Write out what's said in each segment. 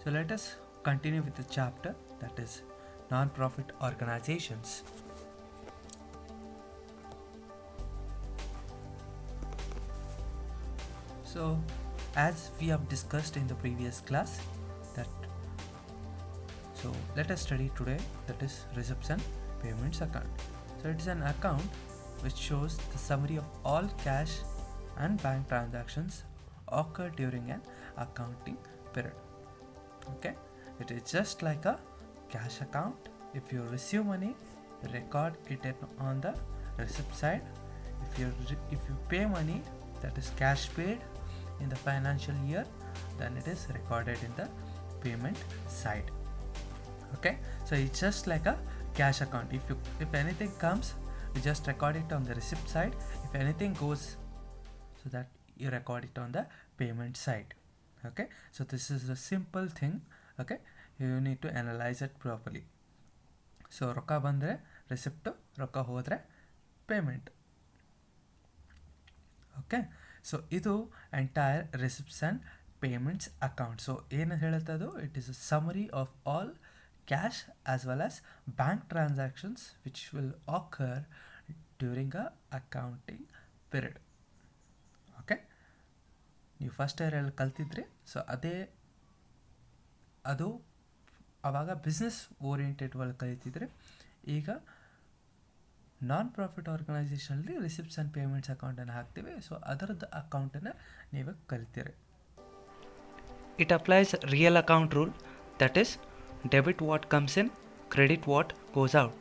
So let us continue with the chapter, that is non-profit organizations. So as we have discussed in the previous class, let us study today, that is receipts and payments account. So it is an account which shows the summary of all cash and bank transactions occurred during an accounting period. Okay, it is just like a cash account. If you receive money, record it on the receipt side. If you pay money, that is cash paid in the financial year, then it is recorded in the payment side. Okay, so it's just like a cash account. If anything comes, you just record it on the receipt side. If anything goes, so that you record it on the payment side. Okay, so this is a simple thing. Okay, you need to analyze it properly. So rokka bandre receipt, rokka hodre payment. Okay, so idu entire receipts and payments account. So ಏನು ಹೇಳುತ್ತದು, it is a summary of all cash as well as bank transactions which will occur during a accounting period. Okay, ನೀವು first ಇಯರಲ್ಲಿ ಕಲ್ತಿದ್ರಿ. So ಅದು ಆವಾಗ business oriented ಒಳಗೆ ಕಲಿತಿದ್ರೆ, ಈಗ non profit ಆರ್ಗನೈಸೇಷನಲ್ಲಿ ರಿಸಿಪ್ಟ್ಸ್ ಆ್ಯಂಡ್ ಪೇಮೆಂಟ್ಸ್ ಅಕೌಂಟನ್ನು ಹಾಕ್ತೀವಿ. ಸೊ ಅದರದ್ದು ಅಕೌಂಟನ್ನು ನೀವು ಕಲಿತೀರಿ. It applies real account rule, that is debit what comes in, credit what goes out.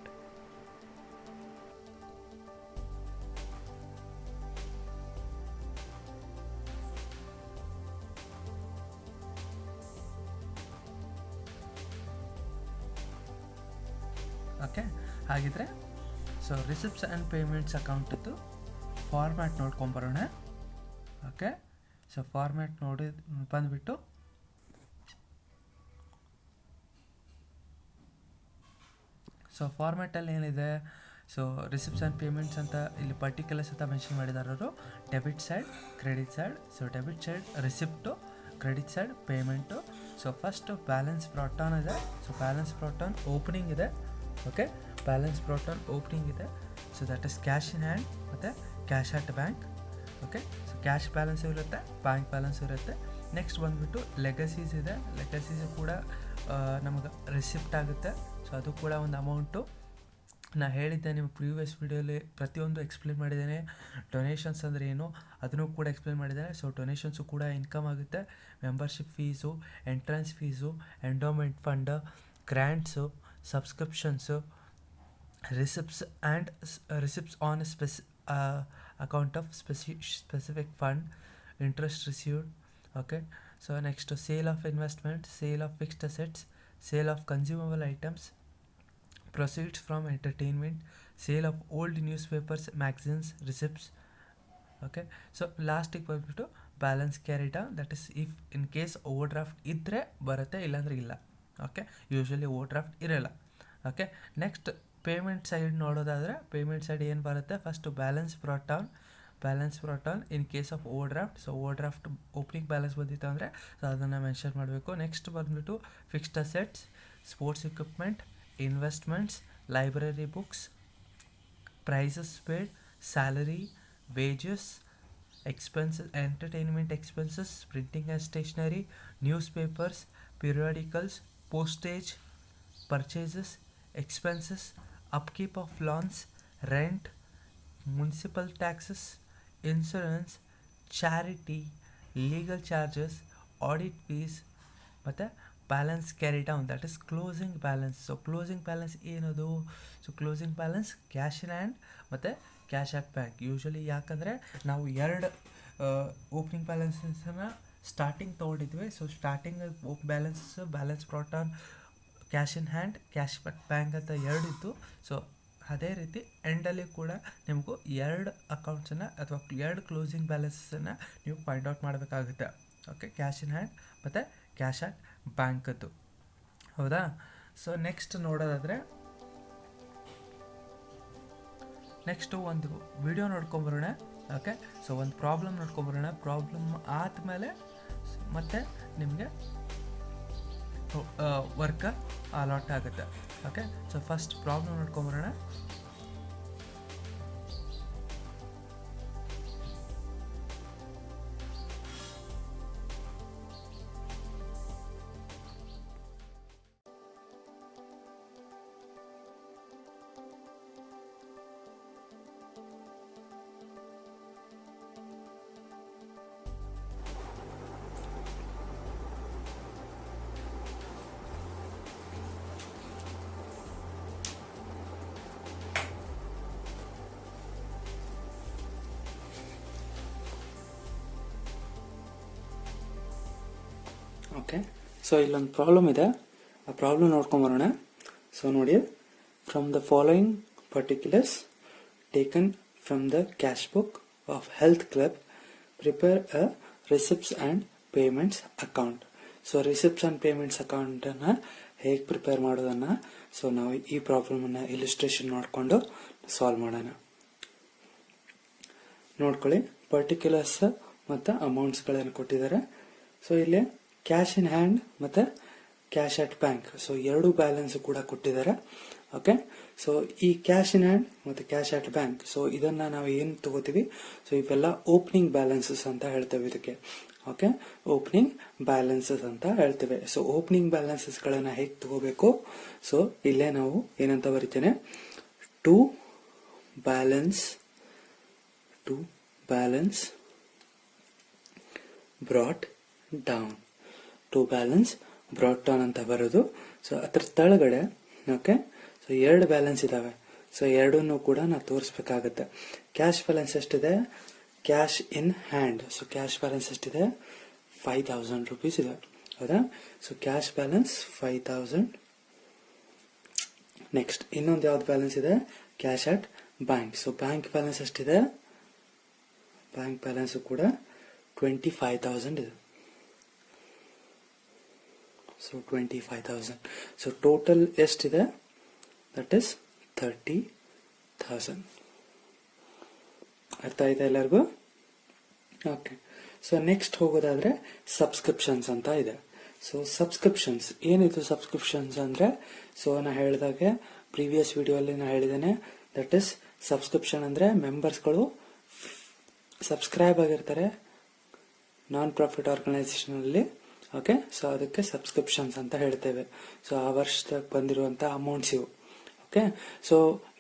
Okay, ಹಾಗಿದ್ರೆ ಸೊ ರಿಸಿಪ್ಟ್ಸ್ ಆ್ಯಂಡ್ ಪೇಮೆಂಟ್ಸ್ ಅಕೌಂಟದ್ದು ಫಾರ್ಮ್ಯಾಟ್ ನೋಡ್ಕೊಂಬರೋಣ. ಓಕೆ, ಸೊ ಫಾರ್ಮ್ಯಾಟ್ ನೋಡಿ ಬಂದುಬಿಟ್ಟು ಸೊ ಫಾರ್ಮ್ಯಾಟಲ್ಲಿ ಏನಿದೆ, ಸೊ ರಿಸಿಪ್ಟ್ಸ್ ಆ್ಯಂಡ್ ಪೇಮೆಂಟ್ಸ್ ಅಂತ ಇಲ್ಲಿ ಪರ್ಟಿಕ್ಯುಲರ್ಸ್ ಅಂತ ಮೆನ್ಷನ್ ಮಾಡಿದಾರವರು. Debit side, credit side. So debit side receipt, credit side payment. So first balance brought on ಇದೆ. So balance brought on opening ಇದೆ. Okay, balance brought on opening ಇದೆ. So that is cash in hand ಮತ್ತು cash at bank. Okay, so cash balance ಇರುತ್ತೆ, bank balance ಇರುತ್ತೆ. Next ಬಂದುಬಿಟ್ಟು legacies ಇದೆ. ಲೆಗಸೀಸು ಕೂಡ ನಮಗೆ ರಿಸಿಪ್ಟ್ ಆಗುತ್ತೆ. ಸೊ ಅದು ಕೂಡ ಒಂದು ಅಮೌಂಟು. ನಾನು ಹೇಳಿದ್ದೆ ನಿಮ್ಗೆ ಪ್ರೀವಿಯಸ್ ವೀಡಿಯೋಲಿ ಪ್ರತಿಯೊಂದು ಎಕ್ಸ್ಪ್ಲೇನ್ ಮಾಡಿದ್ದೇನೆ. ಡೊನೇಷನ್ಸ್ ಅಂದರೆ ಏನು ಅದನ್ನು ಕೂಡ ಎಕ್ಸ್ಪ್ಲೇನ್ ಮಾಡಿದ್ದೇನೆ. ಸೊ ಡೊನೇಷನ್ಸು ಕೂಡ ಇನ್ಕಮ್ ಆಗುತ್ತೆ. Membership fees, entrance fees, endowment fund, grants, subscriptions, receipts and receipts on account of specific fund, interest received. Okay, so next sale of investment, sale of fixed assets, sale of consumable items, proceeds from entertainment, sale of old newspapers, magazines, receipts. Okay, so ಲಾಸ್ಟಿಗೆ ಬಂದ್ಬಿಟ್ಟು balance carried on, that is if in case overdraft ಇದ್ದರೆ ಬರುತ್ತೆ, ಇಲ್ಲಾಂದ್ರೆ ಇಲ್ಲ. Okay, usually overdraft ಇರೋಲ್ಲ. Okay, next payment side ನೋಡೋದಾದರೆ, payment side ಏನು ಬರುತ್ತೆ, first balance brought on in case of overdraft. So overdraft opening balance ಬಂದಿತ್ತು ಅಂದರೆ ಸೊ ಅದನ್ನು ಮೆನ್ಷನ್ ಮಾಡಬೇಕು. ನೆಕ್ಸ್ಟ್ ಬಂದುಬಿಟ್ಟು fixed assets, sports equipment, investments, library books, prizes paid, salary, wages, expenses, entertainment expenses, printing and stationery, newspapers, periodicals, postage, purchases, expenses, upkeep of lawns, rent, municipal taxes, insurance, charity, legal charges, audit fees, ಮತ್ತು balance carry down, that is closing balance. So closing balance ಏನದು? So closing balance cash in hand ಮತ್ತು cash at bank. Usually ಯಾಕಂದರೆ ನಾವು ಎರಡು opening ಬ್ಯಾಲೆನ್ಸನ್ನು starting ತೊಗೊಂಡಿದ್ವಿ. So starting balance brought on cash in hand, cash at bank ಅಂತ ಎರಡಿತ್ತು. So ಅದೇ ರೀತಿ ಎಂಡಲ್ಲಿ ಕೂಡ ನಿಮಗೂ ಎರಡು ಅಕೌಂಟ್ಸನ್ನು ಅಥವಾ ಎರಡು ಕ್ಲೋಸಿಂಗ್ ಬ್ಯಾಲೆನ್ಸನ್ನು ನೀವು ಫೈಂಡ್ ಔಟ್ ಮಾಡಬೇಕಾಗುತ್ತೆ. ಓಕೆ, ಕ್ಯಾಶ್ ಇನ್ ಹ್ಯಾಂಡ್ ಮತ್ತು ಕ್ಯಾಶ್ ಅಟ್ ಬ್ಯಾಂಕದ್ದು. ಹೌದಾ? ಸೊ ನೆಕ್ಸ್ಟ್ ನೋಡೋದಾದರೆ, ನೆಕ್ಸ್ಟು ಒಂದು ವಿಡಿಯೋ ನೋಡ್ಕೊಂಬರೋಣ. ಓಕೆ, ಸೊ ಒಂದು ಪ್ರಾಬ್ಲಮ್ ನೋಡ್ಕೊಂಬರೋಣ. ಪ್ರಾಬ್ಲಮ್ ಆದಮೇಲೆ ಮತ್ತೆ ನಿಮಗೆ ವರ್ಕ್ ಅಲಾಟ್ ಆಗುತ್ತೆ. ಓಕೆ, ಸೊ ಫಸ್ಟ್ ಪ್ರಾಬ್ಲಮ್ ನೋಡ್ಕೊಂಬರೋಣ. ಓಕೆ, ಸೊ ಇಲ್ಲೊಂದು ಪ್ರಾಬ್ಲಮ್ ಇದೆ, ಆ ಪ್ರಾಬ್ಲಮ್ ನೋಡ್ಕೊಂಬರೋಣ. ಸೊ ನೋಡಿ, from the following particulars taken from the cash book of health club prepare a receipts and payments account. So receipts and payments ಅಕೌಂಟನ್ನು ಹೇಗೆ prepare ಮಾಡೋದನ್ನು so ನಾವು ಈ ಪ್ರಾಬ್ಲಮನ್ನು ಇಲಿಸ್ಟ್ರೇಷನ್ ನೋಡಿಕೊಂಡು ಸಾಲ್ವ್ ಮಾಡೋಣ. ನೋಡ್ಕೊಳ್ಳಿ, ಪರ್ಟಿಕ್ಯುಲರ್ಸ್ ಮತ್ತು ಅಮೌಂಟ್ಸ್ಗಳನ್ನು ಕೊಟ್ಟಿದ್ದಾರೆ. ಸೊ ಇಲ್ಲಿ ಕ್ಯಾಶ್ ಇನ್ ಹ್ಯಾಂಡ್ ಮತ್ತು ಕ್ಯಾಶ್ ಅಟ್ ಬ್ಯಾಂಕ್, ಸೊ ಎರಡು ಬ್ಯಾಲೆನ್ಸ್ ಕೂಡ ಕೊಟ್ಟಿದ್ದಾರೆ. ಓಕೆ, ಸೊ ಈ ಕ್ಯಾಶ್ ಇನ್ ಹ್ಯಾಂಡ್ ಮತ್ತು ಕ್ಯಾಶ್ ಅಟ್ ಬ್ಯಾಂಕ್, ಸೊ ಇದನ್ನ ನಾವು ಏನು ತಗೋತೀವಿ, ಸೊ ಇವೆಲ್ಲ ಓಪನಿಂಗ್ ಬ್ಯಾಲೆನ್ಸಸ್ ಅಂತ ಹೇಳ್ತೇವೆ ಇದಕ್ಕೆ. ಓಕೆ, ಓಪನಿಂಗ್ ಬ್ಯಾಲೆನ್ಸಸ್ ಅಂತ ಹೇಳ್ತೇವೆ. ಸೊ ಓಪನಿಂಗ್ ಬ್ಯಾಲೆನ್ಸಸ್ಗಳನ್ನು ಹೇಗೆ ತಗೋಬೇಕು, ಸೊ ಇಲ್ಲೇ ನಾವು ಏನಂತ ಬರಿತೇನೆ, to balance brought down, to balance brought down ಅಂತ ಬರೋದು. ಸೊ ಅದ್ರ ತಳಗಡೆ ಓಕೆ, ಸೊ ಎರಡು ಬ್ಯಾಲೆನ್ಸ್ ಇದಾವೆ. ಸೊ ಎರಡನ್ನೂ ಕೂಡ ನಾವು ತೋರಿಸ್ಬೇಕಾಗತ್ತೆ. ಕ್ಯಾಶ್ ಬ್ಯಾಲೆನ್ಸ್ ಎಷ್ಟಿದೆ, cash in hand, so cash balance ಎಷ್ಟಿದೆ, 5000 ರೂಪೀಸ್ ಇದೆ, ಹೌದಾ. So cash balance 5000. ನೆಕ್ಸ್ಟ್ ಇನ್ನೊಂದು ಯಾವ್ದು ಬ್ಯಾಲೆನ್ಸ್ ಇದೆ, cash at bank. So bank balance ಎಷ್ಟಿದೆ, ಬ್ಯಾಂಕ್ ಬ್ಯಾಲೆನ್ಸ್ ಕೂಡ 25,000 ಇದೆ. ಸೊ 25,000. ಸೊ ಟೋಟಲ್ ಎಷ್ಟಿದೆ, ದಟ್ ಇಸ್ 30,000. ಅರ್ಥ ಆಯ್ತಾ ಎಲ್ಲರಿಗೂ? ಓಕೆ, ಸೊ ನೆಕ್ಸ್ಟ್ ಹೋಗೋದಾದ್ರೆ ಸಬ್ಸ್ಕ್ರಿಪ್ಷನ್ಸ್ ಅಂತ ಇದೆ. ಸೊ ಸಬ್ಸ್ಕ್ರಿಪ್ಷನ್ಸ್ ಏನಿದು, ಸಬ್ಸ್ಕ್ರಿಪ್ಷನ್ಸ್ ಅಂದ್ರೆ ಸೊ ನಾ ಹೇಳಿದಾಗೆ ಪ್ರೀವಿಯಸ್ ವಿಡಿಯೋ ಅಲ್ಲಿ ನಾ ಹೇಳಿದ್ದೇನೆ, ದಟ್ ಇಸ್ ಸಬ್ಸ್ಕ್ರಿಪ್ಷನ್ ಅಂದ್ರೆ ಮೆಂಬರ್ಸ್ಗಳು ಸಬ್ಸ್ಕ್ರೈಬ್ ಆಗಿರ್ತಾರೆ ನಾನ್ ಪ್ರಾಫಿಟ್ ಆರ್ಗನೈಸೇಷನ್ ಅಲ್ಲಿ. ಓಕೆ, ಸೊ ಅದಕ್ಕೆ ಸಬ್ಸ್ಕ್ರಿಪ್ಷನ್ಸ್ ಅಂತ ಹೇಳ್ತೇವೆ. ಸೊ ಆ ವರ್ಷದಾಗ ಬಂದಿರುವಂತ ಅಮೌಂಟ್ಸ್ ಇವು. ಓಕೆ, ಸೊ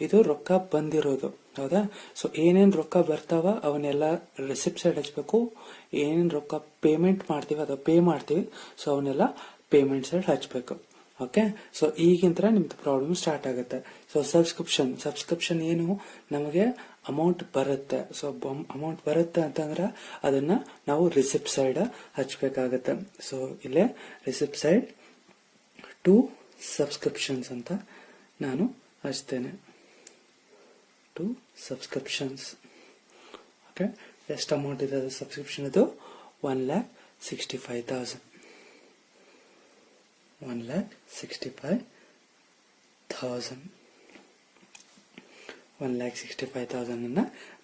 ಇದು ರೊಕ್ಕ ಬಂದಿರೋದು, ಹೌದಾ. ಸೊ ಏನೇನ್ ರೊಕ್ಕ ಬರ್ತಾವ ಅವನ್ನೆಲ್ಲ ರಿಸಿಪ್ಟ್ ಸೈಡ್ ಹಚ್ಬೇಕು. ಏನೇನ್ ರೊಕ್ಕ ಪೇಮೆಂಟ್ ಮಾಡ್ತೀವಿ ಅಥವಾ ಪೇ ಮಾಡ್ತೀವಿ, ಸೊ ಅವನ್ನೆಲ್ಲ ಪೇಮೆಂಟ್ ಸೈಡ್ ಹಚ್ಬೇಕು. ಓಕೆ, ಸೊ ಈಗಿಂತ ನಿಮ್ದು ಪ್ರಾಬ್ಲಮ್ ಸ್ಟಾರ್ಟ್ ಆಗುತ್ತೆ. ಸೊ ಸಬ್ಸ್ಕ್ರಿಪ್ಷನ್ ಏನು, ನಮಗೆ ಅಮೌಂಟ್ ಬರುತ್ತೆ. ಸೊ ಅಮೌಂಟ್ ಬರುತ್ತೆ ಅಂತಂದ್ರೆ ಅದನ್ನ ನಾವು ರಿಸಿಪ್ಟ್ ಸೈಡ್ ಹಚ್ಬೇಕಾಗತ್ತೆ. ಸೊ ಇಲ್ಲೇ ರಿಸಿಪ್ಟ್ ಸೈಡ್ ಟು ಸಬ್ಸ್ಕ್ರಿಪ್ಷನ್ಸ್ ಅಂತ ನಾನು ಹಚ್ತೇನೆ, ಟು ಸಬ್ಸ್ಕ್ರಿಪ್ಷನ್ಸ್. ಓಕೆ, ಎಷ್ಟು ಅಮೌಂಟ್ ಇದೆ ಸಬ್ಸ್ಕ್ರಿಪ್ಷನ್, ಅದು 1,65,000. 1,65,000 ಅನ್ನ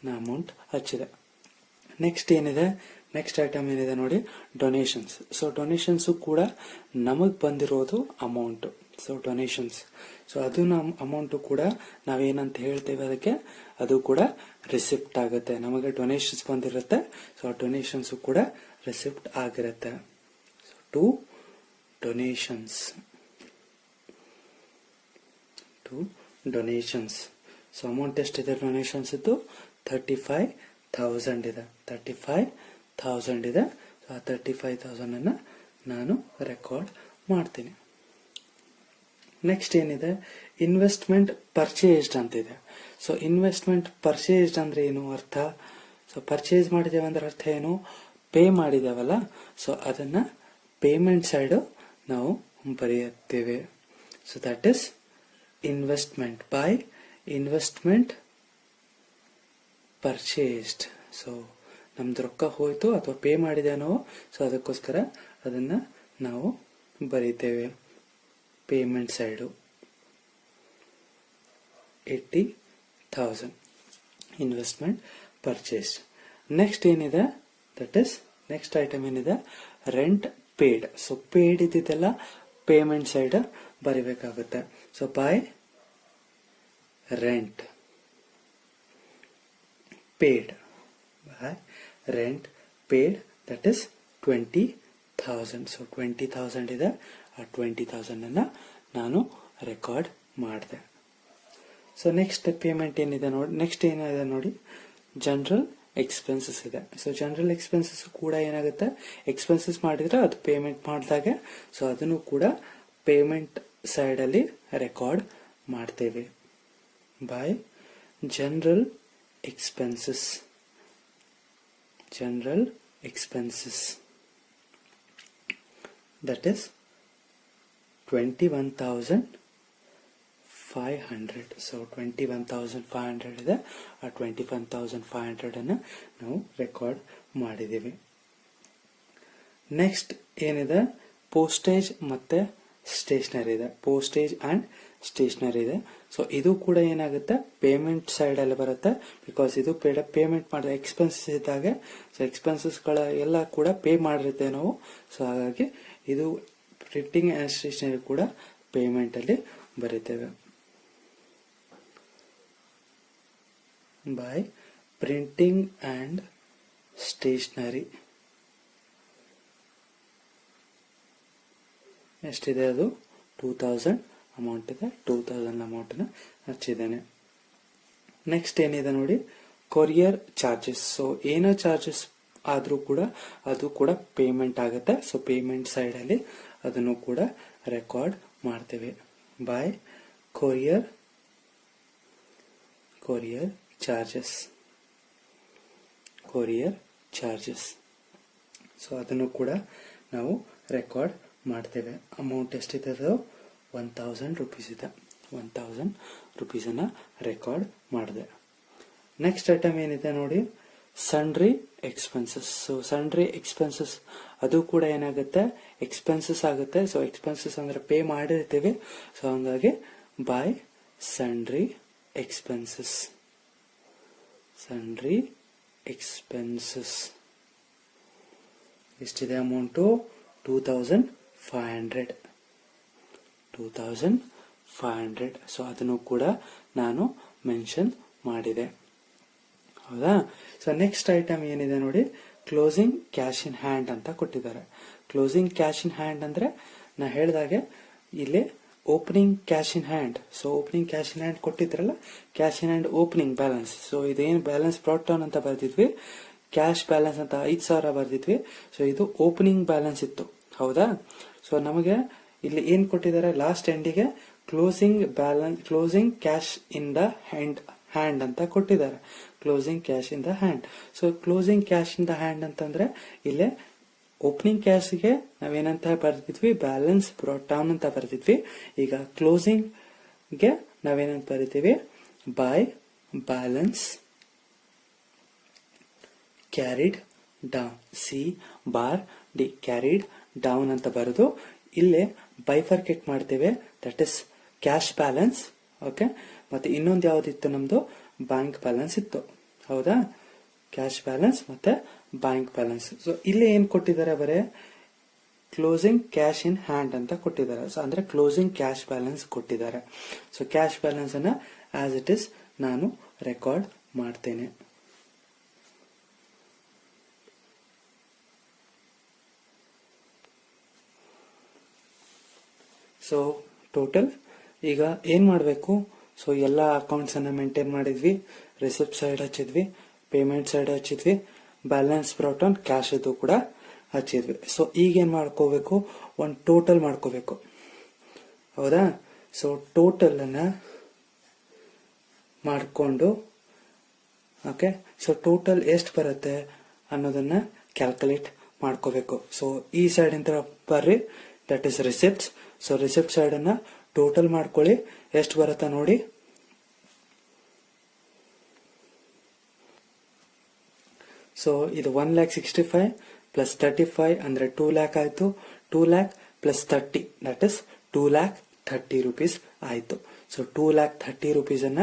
ನಾ ಅಮೌಂಟ್ ಹಚ್ಚಿದೆ. ನೆಕ್ಸ್ಟ್ ಏನಿದೆ, ನೆಕ್ಸ್ಟ್ ಐಟಮ್ ಏನಿದೆ ನೋಡಿ, ಡೊನೇಷನ್ಸ್. ಸೊ ಡೊನೇಷನ್ಸ್ ಕೂಡ ನಮಗ್ ಬಂದಿರೋದು ಅಮೌಂಟ್. ಸೊ ಡೊನೇಷನ್ಸ್, ಸೊ ಅದು ನಮ್ಮ ಅಮೌಂಟ್ ಕೂಡ ನಾವೇನಂತ ಹೇಳ್ತೇವೆ ಅದಕ್ಕೆ, ಅದು ಕೂಡ ರಿಸಿಪ್ಟ್ ಆಗುತ್ತೆ. ನಮಗೆ ಡೊನೇಷನ್ಸ್ ಬಂದಿರುತ್ತೆ, ಸೊ ಆ ಡೊನೇಷನ್ಸ್ ಕೂಡ ರಿಸಿಪ್ಟ್ ಆಗಿರುತ್ತೆ. So to donations. So amount ಎಷ್ಟಿದೆ ಡೊನೇಷನ್ಸ್ ಇದ್ದು, 35,000 ಇದೆ. 35,000 ಇದೆ. ಸೊ ಆ 35,000 ಅನ್ನ ನಾನು ರೆಕಾರ್ಡ್ ಮಾಡ್ತೀನಿ. ನೆಕ್ಸ್ಟ್ ಏನಿದೆ, ಇನ್ವೆಸ್ಟ್ಮೆಂಟ್ ಪರ್ಚೇಸ್ಡ್ ಅಂತಿದೆ. ಸೊ ಇನ್ವೆಸ್ಟ್ಮೆಂಟ್ ಪರ್ಚೇಸ್ಡ್ ಅಂದ್ರೆ ಏನು ಅರ್ಥ, ಸೊ ಪರ್ಚೇಸ್ ಮಾಡಿದೇವೆ ಅಂದ್ರೆ ಅರ್ಥ ಏನು, ಪೇ ಮಾಡಿದೇವಲ್ಲ, ಸೊ ಅದನ್ನ ಪೇಮೆಂಟ್ ಸೈಡ್ ನಾವು ಬರೆಯುತ್ತೇವೆ. So that is investment by investment purchased. So ನಮ್ದು ರೊಕ್ಕ ಹೋಯ್ತು ಅಥವಾ ಪೇ ಮಾಡಿದೆ ನಾವು, ಸೊ ಅದಕ್ಕೋಸ್ಕರ ಅದನ್ನ ನಾವು ಬರೀತೇವೆ payment side 80,000 investment purchase. Next ಏನಿದೆ, ದಟ್ ಇಸ್ ನೆಕ್ಸ್ಟ್ ಐಟಮ್ ಏನಿದೆ, ರೆಂಟ್ ಪೇಡ್. ಸೊ ಪೇಡ್ ಇದ್ದಿದ್ದೆಲ್ಲ ಪೇಮೆಂಟ್ ಸೈಡ್ ಬರಿಬೇಕಾಗುತ್ತೆ. So by rent paid, by rent paid, that is 20,000. So 20,000 ಇದೆ, ಆ 20,000 ಅನ್ನ ನಾನು ರೆಕಾರ್ಡ್ ಮಾಡಿದೆ. ಸೊ ನೆಕ್ಸ್ಟ್ ಪೇಮೆಂಟ್ ಏನಿದೆ ನೋಡಿ, ನೆಕ್ಸ್ಟ್ ಏನಿದೆ ನೋಡಿ, ಜನರಲ್ ಎಕ್ಸ್ಪೆನ್ಸಸ್ ಇದೆ. ಸೊ ಜನರಲ್ ಎಕ್ಸ್ಪೆನ್ಸಸ್ ಕೂಡ ಏನಾಗುತ್ತೆ, ಎಕ್ಸ್ಪೆನ್ಸಸ್ ಮಾಡಿದ್ರೆ ಅದು ಪೇಮೆಂಟ್ ಮಾಡಿದಾಗ, ಸೊ ಅದನ್ನು ಕೂಡ ಪೇಮೆಂಟ್ ಸೈಡ್ ಅಲ್ಲಿ ರೆಕಾರ್ಡ್ ಮಾಡ್ತೇವೆ. By general expenses, general expenses, that is 21,500. so 21,500 ಇದೆ, ಆ 21,500 ಅನ್ನ ನಾವು ರೆಕಾರ್ಡ್ ಮಾಡಿದ್ದೀವಿ. ನೆಕ್ಸ್ಟ್ ಏನಿದೆ, ಪೋಸ್ಟೇಜ್ ಮತ್ತೆ ಸ್ಟೇಷನರಿ ಇದೆ, ಪೋಸ್ಟೇಜ್ ಅಂಡ್ ಸ್ಟೇಷನರಿ ಇದೆ. ಸೊ ಇದು ಕೂಡ ಏನಾಗುತ್ತೆ, ಪೇಮೆಂಟ್ ಸೈಡ್ ಅಲ್ಲಿ ಬರುತ್ತೆ, ಬಿಕಾಸ್ ಇದು ಪೇಮೆಂಟ್ ಮಾಡಿದ ಎಕ್ಸ್ಪೆನ್ಸಸ್ ಇದ್ದಾಗ, ಸೊ ಎಕ್ಸ್ಪೆನ್ಸಸ್ ಗಳ ಎಲ್ಲ ಕೂಡ ಪೇ ಮಾಡಿರ್ತೇವೆ ನಾವು. ಸೊ ಹಾಗಾಗಿ ಇದು ಪ್ರಿಂಟಿಂಗ್ ಅಂಡ್ ಸ್ಟೇಷನರಿ ಕೂಡ ಪೇಮೆಂಟ್ ಅಲ್ಲಿ ಬರೀತೇವೆ. ಬೈ ಪ್ರಿಂಟಿಂಗ್ ಅಂಡ್ ಸ್ಟೇಷನರಿ ಎಷ್ಟಿದೆ, ಅದು 2,000 ಅಮೌಂಟ್ ಇದೆ, 2,000 ಅಮೌಂಟ್ ನ ಹಚ್ಚಿದ್ದೇನೆ. ನೆಕ್ಸ್ಟ್ ಏನಿದೆ ನೋಡಿ, ಕೊರಿಯರ್ ಚಾರ್ಜಸ್. ಸೊ ಏನೋ ಚಾರ್ಜಸ್ ಆದ್ರೂ ಕೂಡ ಅದು ಕೂಡ ಪೇಮೆಂಟ್ ಆಗುತ್ತೆ. ಸೊ ಪೇಮೆಂಟ್ ಸೈಡ್ ಅಲ್ಲಿ ಅದನ್ನು ಕೂಡ ರೆಕಾರ್ಡ್ ಮಾಡ್ತೇವೆ. ಬೈ ಕೊರಿಯರ್ ಚಾರ್ಜಸ್, ಸೊ ಅದನ್ನು ಕೂಡ ನಾವು ರೆಕಾರ್ಡ್ ಮಾಡ್ತೇವೆ. ಅಮೌಂಟ್ ಎಷ್ಟಿದೆ, 1,000 ರೂಪೀಸ್ ಇದೆ, 1,000 ರೂಪೀಸ್ ಅನ್ನ ರೆಕಾರ್ಡ್ ಮಾಡಿದೆ. ನೆಕ್ಸ್ಟ್ ಐಟಮ್ ಏನಿದೆ ನೋಡಿ, sundry expenses. So sundry expenses ಅದು ಕೂಡ ಏನಾಗುತ್ತೆ, ಎಕ್ಸ್ಪೆನ್ಸಸ್ ಆಗುತ್ತೆ. ಸೊ ಎಕ್ಸ್ಪೆನ್ಸಸ್ ಅಂದ್ರೆ ಪೇ ಮಾಡಿರ್ತೀವಿ. ಸೊ ಹಂಗಾಗಿ ಬೈ ಸನ್ಡ್ರಿ ಎಕ್ಸ್ಪೆನ್ಸಸ್, ಎಷ್ಟಿದೆ ಅಮೌಂಟು, 2,500. ಸೊ ಅದನ್ನು ಕೂಡ ನಾನು ಮೆನ್ಷನ್ ಮಾಡಿದೆ. ಹೌದಾ. ಸೊ ನೆಕ್ಸ್ಟ್ ಐಟಮ್ ಏನಿದೆ ನೋಡಿ, ಕ್ಲೋಸಿಂಗ್ ಕ್ಯಾಶ್ ಇನ್ ಹ್ಯಾಂಡ್ ಅಂತ ಕೊಟ್ಟಿದ್ದಾರೆ. ಕ್ಲೋಸಿಂಗ್ ಕ್ಯಾಶ್ ಇನ್ ಹ್ಯಾಂಡ್ ಅಂದ್ರೆ ನಾ ಹೇಳಿದಾಗೆ ಇಲ್ಲಿ opening cash in hand. So opening cash in hand ಕೊಟ್ಟಿದ್ರಲ್ಲ, cash in hand opening balance. So ಇದೇನು ಬ್ಯಾಲೆನ್ಸ್ ಬ್ರಾಟ್ ಡೌನ್ ಅಂತ ಬರ್ದಿದ್ವಿ, ಕ್ಯಾಶ್ ಬ್ಯಾಲೆನ್ಸ್ ಅಂತ 5,000 ಬರ್ದಿದ್ವಿ. ಸೊ ಇದು ಓಪನಿಂಗ್ ಬ್ಯಾಲೆನ್ಸ್ ಇತ್ತು. ಹೌದಾ. ಸೊ ನಮಗೆ ಇಲ್ಲಿ ಏನ್ ಕೊಟ್ಟಿದ್ದಾರೆ, ಲಾಸ್ಟ್ ಎಂಡಿಗೆ closing cash in the hand ಅಂತ ಕೊಟ್ಟಿದ್ದಾರೆ. Closing cash in the hand. So closing cash in the hand ಅಂತಂದ್ರೆ ಇಲ್ಲೇ ಓಪನಿಂಗ್ ಕ್ಯಾಶ್ಗೆ ನಾವೇನಂತ ಬರ್ದಿದ್ವಿ, ಬ್ಯಾಲೆನ್ಸ್ ಬ್ರಾಟ್ ಡೌನ್ ಅಂತ ಬರ್ದಿದ್ವಿ. ಈಗ ಕ್ಲೋಸಿಂಗ್ ಗೆ ನಾವೇನಂತ ಬರಿತೀವಿ, by balance carried down, C/D carried down ಅಂತ ಬರೆದು ಇಲ್ಲೇ ಬೈಫರ್ಕೇಟ್ ಮಾಡ್ತೇವೆ. That is cash balance. Okay. ಮತ್ತೆ ಇನ್ನೊಂದು ಯಾವ್ದಿತ್ತು, ನಮ್ದು ಬ್ಯಾಂಕ್ ಬ್ಯಾಲೆನ್ಸ್ ಇತ್ತು. ಹೌದಾ. ಕ್ಯಾಶ್ ಬ್ಯಾಲೆನ್ಸ್ ಮತ್ತೆ ಬ್ಯಾಂಕ್ ಬ್ಯಾಲೆನ್ಸ್. ಸೊ ಇಲ್ಲಿ ಏನ್ ಕೊಟ್ಟಿದ್ದಾರೆ, ಬರೇ ಕ್ಲೋಸಿಂಗ್ ಕ್ಯಾಶ್ ಇನ್ ಹ್ಯಾಂಡ್ ಅಂತ ಕೊಟ್ಟಿದ್ದಾರೆ. ಸೊ ಅಂದ್ರೆ ಕ್ಲೋಸಿಂಗ್ ಕ್ಯಾಶ್ ಬ್ಯಾಲೆನ್ಸ್ ಕೊಟ್ಟಿದ್ದಾರೆ. ಸೊ ಕ್ಯಾಶ್ ಬ್ಯಾಲೆನ್ಸ್ ಅನ್ನ ಆಸ್ ಇಟ್ ಇಸ್ ನಾನು ರೆಕಾರ್ಡ್ ಮಾಡ್ತೇನೆ. ಸೊ ಟೋಟಲ್ ಈಗ ಏನ್ ಮಾಡಬೇಕು, ಸೊ ಎಲ್ಲ ಅಕೌಂಟ್ಸ್ ಅನ್ನ ಮೇಂಟೈನ್ ಮಾಡಿದ್ವಿ, ರಿಸಿಪ್ಟ್ ಸೈಡ್ ಹಚ್ಚಿದ್ವಿ, ಪೇಮೆಂಟ್ ಸೈಡ್ ಹಚ್ಚಿದ್ವಿ, ಬ್ಯಾಲೆನ್ಸ್ ಬ್ರಾಟ್ ಡೌನ್ ಕ್ಯಾಶ್ ಇದು ಕೂಡ ಹಚ್ಚಿದ್ವಿ. ಸೊ ಈಗ ಏನ್ ಮಾಡ್ಕೋಬೇಕು, ಒಂದು ಟೋಟಲ್ ಮಾಡ್ಕೋಬೇಕು. ಹೌದಾ. ಸೊ ಟೋಟಲ್ ಅನ್ನ ಮಾಡಿಕೊಂಡು, ಓಕೆ, ಸೊ ಟೋಟಲ್ ಎಷ್ಟು ಬರುತ್ತೆ ಅನ್ನೋದನ್ನ ಕ್ಯಾಲ್ಕುಲೇಟ್ ಮಾಡ್ಕೋಬೇಕು. ಸೊ ಈ ಸೈಡ್ ಇಂದ ಬರ್ರಿ, that is receipts. So receipt side ಅನ್ನ ಟೋಟಲ್ ಮಾಡ್ಕೊಳ್ಳಿ, ಎಷ್ಟು ಬರುತ್ತಾ ನೋಡಿ. ಸೊ ಇದು 1,65,000 ಪ್ಲಸ್ 35 ಅಂದ್ರೆ 2 lakh ಆಯ್ತು. 2 lakh plus 30 that is 2,30,000 rupees ಆಯ್ತು. ಸೊ 2,30,000 ರೂಪೀಸ್ ಅನ್ನ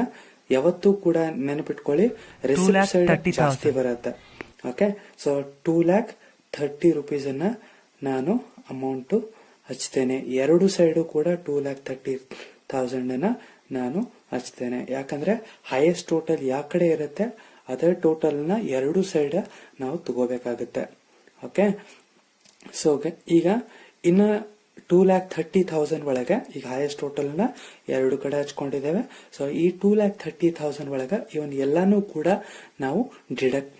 ಯಾವತ್ತೂ ಕೂಡ ನೆನಪಿಟ್ಕೊಳ್ಳಿ, ರಿಸಿಪ್ಟ್ ಸೈಡ್ ಜಾಸ್ತಿ ಬರುತ್ತೆ. ಓಕೆ. ಸೊ 2,30,000 ರೂಪೀಸ್ ಅನ್ನ ನಾನು ಅಮೌಂಟ್ ಹಚ್ತೇನೆ. ಎರಡು ಸೈಡು ಕೂಡ 2,30,000 ನಾನು ಹಚ್ತೇನೆ. ಯಾಕಂದ್ರೆ ಹೈಯೆಸ್ಟ್ ಟೋಟಲ್ ಯಾವ ಕಡೆ ಇರುತ್ತೆ ಅದರ ಟೋಟಲ್ನ ಎರಡು ಸೈಡ್ ನಾವು ತಗೋಬೇಕಾಗುತ್ತೆ. ಓಕೆ, ಸೊ ಈಗ ಇನ್ನ 2,30,000 ಒಳಗೆ ಈಗ ಹೈಯೆಸ್ಟ್ ಟೋಟಲ್ನ ಎರಡು ಕಡೆ ಹಚ್ಕೊಂಡಿದ್ದೇವೆ. ಸೊ ಈ 2,30,000 ಒಳಗೆ ಇವನ್ ಎಲ್ಲಾನು ಕೂಡ ನಾವು ಡಿಡಕ್ಟ್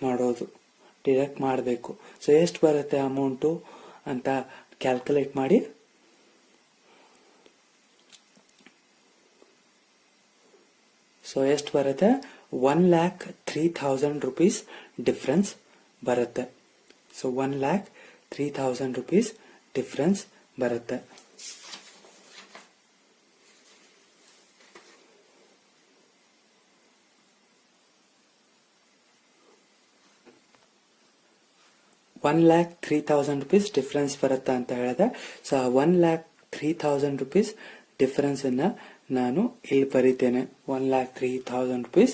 ಮಾಡಬೇಕು. ಸೊ ಎಷ್ಟು ಬರುತ್ತೆ ಅಮೌಂಟು ಅಂತ ಕ್ಯಾಲ್ಕುಲೇಟ್ ಮಾಡಿ. ಸೊ ಎಷ್ಟು ಬರುತ್ತೆ? 1,03,000 rupees ಡಿಫ್ರೆನ್ಸ್ ಬರುತ್ತೆ. ಸೊ 1,03,000 rupees ಡಿಫ್ರೆನ್ಸ್ ಬರುತ್ತೆ. $1,03,000 ಡಿಫ್ರೆನ್ಸ್ ಬರುತ್ತೆ ಅಂತ ಹೇಳಿದೆ. ಸೊ ಆ 1,03,000 rupees ಡಿಫ್ರೆನ್ಸ್ ಅನ್ನ ನಾನು ಇಲ್ಲಿ ಬರೀತೇನೆ. 1,03,000 rupees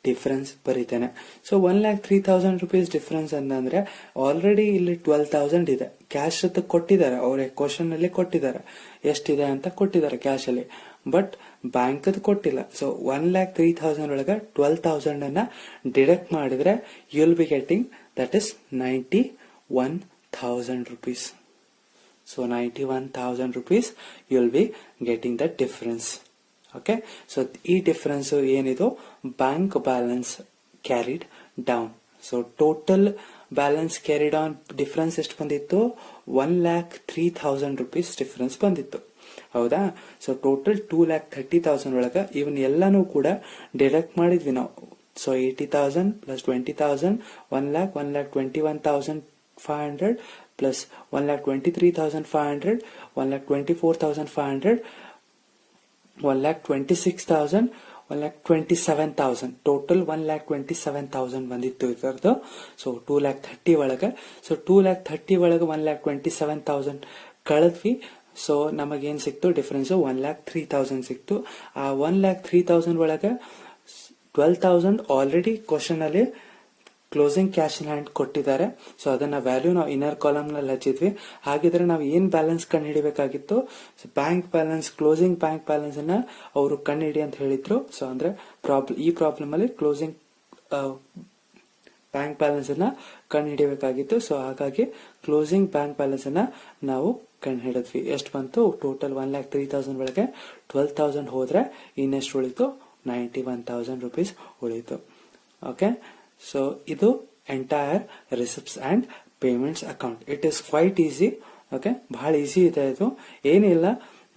ಡಿಫ್ರೆನ್ಸ್ ಬರೀತೇನೆ. ಸೊ 1,03,000 rupees ಡಿಫ್ರೆನ್ಸ್ ಅಂತಂದ್ರೆ ಆಲ್ರೆಡಿ ಇಲ್ಲಿ 12,000 ಇದೆ ಕ್ಯಾಶ್ ಅಂತ ಕೊಟ್ಟಿದ್ದಾರೆ. ಅವ್ರ ಕ್ವಶನ್ ಅಲ್ಲಿ ಕೊಟ್ಟಿದ್ದಾರೆ ಎಷ್ಟಿದೆ ಅಂತ ಕೊಟ್ಟಿದ್ದಾರೆ ಕ್ಯಾಶ್ ಅಲ್ಲಿ, ಬಟ್ ಬ್ಯಾಂಕ್ ಅದು ಕೊಟ್ಟಿಲ್ಲ. ಸೊ 1,03,000 ಒಳಗೆ 12,000 ಅನ್ನ ಡಿಡಕ್ಟ್ ಮಾಡಿದ್ರೆ you will be getting that is 91,000 rupees. So 91,000 rupees you will be getting the difference. Okay, so ಈ ಡಿಫರೆನ್ಸ್ ಏನಿದು bank balance carried down. So total balance carried on difference ಎಷ್ಟು ಬಂದಿತ್ತು? 1,03,000 rupees difference ಬಂದಿತ್ತು. ಹೌದಾ? So total 2,30,000 ಒಳಗ ಇವನ್ ಎಲ್ಲಾನು ಕೂಡ deduct ಮಾಡಿದ್ವಿ ನಾವು. ಸೊ 80,000 plus 20,000 1,21,500 plus 1,23,500 1,24,500 1,26,000 1,27,000 ಟೋಟಲ್ 1,27,000 ಬಂದಿತ್ತು ಇದರದು. ಸೊ 2,30,000 ಒಳಗೆ. ಸೊ 2,30,000 ಒಳಗೆ 1,27,000 ಕಳೆದ್ವಿ. ಸೊ ನಮಗೇನ್ ಸಿಕ್ತು ಡಿಫರೆನ್ಸ್? 1,03,000 ಸಿಕ್ತು. ಆ 1,03,000 ಒಳಗೆ 12,000 ಆಲ್ರೆಡಿ ಕ್ವಶನ್ ಅಲ್ಲಿ ಕ್ಲೋಸಿಂಗ್ ಕ್ಯಾಶ್ ಇನ್ ಹ್ಯಾಂಡ್ ಕೊಟ್ಟಿದ್ದಾರೆ. ಸೊ ಅದನ್ನ ವ್ಯಾಲ್ಯೂ ನಾವು ಇನ್ನರ್ ಕಾಲಮ್ ನಲ್ಲಿ ಹಚ್ಚಿದ್ವಿ. ಹಾಗಿದ್ರೆ ನಾವು ಏನ್ ಬ್ಯಾಲೆನ್ಸ್ ಕಂಡು ಹಿಡಿಬೇಕಾಗಿತ್ತು? Bank balance, closing bank balance ಅನ್ನ ಅವರು ಕಂಡು ಹಿಡಿ ಅಂತ ಹೇಳಿದ್ರು. ಸೊ ಅಂದ್ರೆ ಈ ಪ್ರಾಬ್ಲಮ್ ಅಲ್ಲಿ ಕ್ಲೋಸಿಂಗ್ ಬ್ಯಾಂಕ್ ಬ್ಯಾಲೆನ್ಸ್ ಅನ್ನ ಕಂಡು ಹಿಡಿಬೇಕಾಗಿತ್ತು. ಸೊ ಹಾಗಾಗಿ ಕ್ಲೋಸಿಂಗ್ ಬ್ಯಾಂಕ್ ಬ್ಯಾಲೆನ್ಸ್ ಅನ್ನ ನಾವು ಕಂಡು ಹಿಡಿದ್ವಿ. ಎಷ್ಟು ಬಂತು? ಟೋಟಲ್ 1,03,000 ಒಳಗೆ 12,000 ಹೋದ್ರೆ ಇನ್ನೆಷ್ಟು ಉಳಿತು? 91,000 rupees ಉಳಿತು. ಓಕೆ, ಸೊ ಇದು entire receipts and payments account. It is quite easy. Okay, ಬಹಳ ಈಸಿ ಇದೆ ಇದು. ಏನಿಲ್ಲ,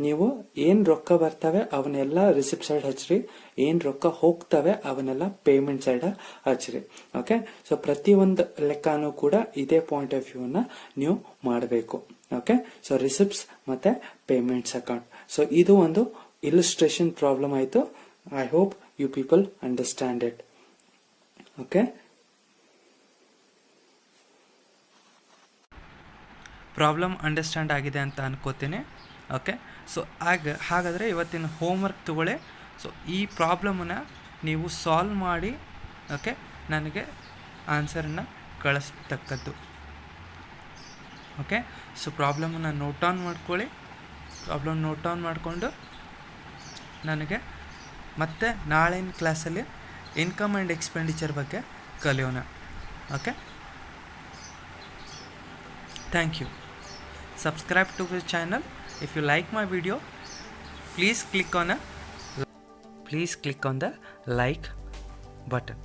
ನೀವು ಏನ್ ರೊಕ್ಕ ಬರ್ತವೆ ಅವನ್ನೆಲ್ಲ ರಿಸಿಪ್ಟ್ ಸೈಡ್ ಹಚ್ಚ್ರಿ, ಏನ್ ರೊಕ್ಕ ಹೋಗ್ತವೆ ಅವನ್ನೆಲ್ಲ ಪೇಮೆಂಟ್ ಸೈಡ್ ಹಚ್ಚ್ರಿ. ಓಕೆ, ಸೊ ಪ್ರತಿಯೊಂದು ಲೆಕ್ಕನೂ ಕೂಡ ಇದೇ ಪಾಯಿಂಟ್ ಆಫ್ ವ್ಯೂ ನ ನೀವು ಮಾಡಬೇಕು. ಓಕೆ, ಸೊ ರಿಸಿಪ್ಟ್ಸ್ ಮತ್ತೆ ಪೇಮೆಂಟ್ಸ್ ಅಕೌಂಟ್. ಸೊ ಇದು ಒಂದು ಇಲ್ಲುಸ್ಟ್ರೇಷನ್ ಪ್ರಾಬ್ಲಮ್ ಆಯ್ತು. I hope you people understand it. Okay, problem understand ಆಗಿದೆ ಅಂತ ಅನ್ಕೋತೀನಿ. ಓಕೆ, ಸೊ ಹಾಗಾದರೆ ಇವತ್ತಿನ ಹೋಮ್ವರ್ಕ್ ತಗೊಳ್ಳಿ. ಸೊ ಈ ಪ್ರಾಬ್ಲಮನ್ನು ನೀವು ಸಾಲ್ವ್ ಮಾಡಿ ಓಕೆ ನನಗೆ ಆನ್ಸರನ್ನು ಕಳಿಸ್ತಕ್ಕದ್ದು. ಓಕೆ, ಸೊ ಪ್ರಾಬ್ಲಮನ್ನು ನೋಟ್ ಆನ್ ಮಾಡ್ಕೊಳ್ಳಿ. ಪ್ರಾಬ್ಲಮ್ ನೋಟ್ ಆನ್ ಮಾಡಿಕೊಂಡು ನನಗೆ ಮತ್ತೆ ನಾಳಿನ ಕ್ಲಾಸಲ್ಲಿ ಇನ್ಕಮ್ ಆ್ಯಂಡ್ ಎಕ್ಸ್ಪೆಂಡಿಚರ್ ಬಗ್ಗೆ ಕಲಿಯೋಣ. Okay, thank you. Subscribe to the channel. If you like my video, please click on the like button.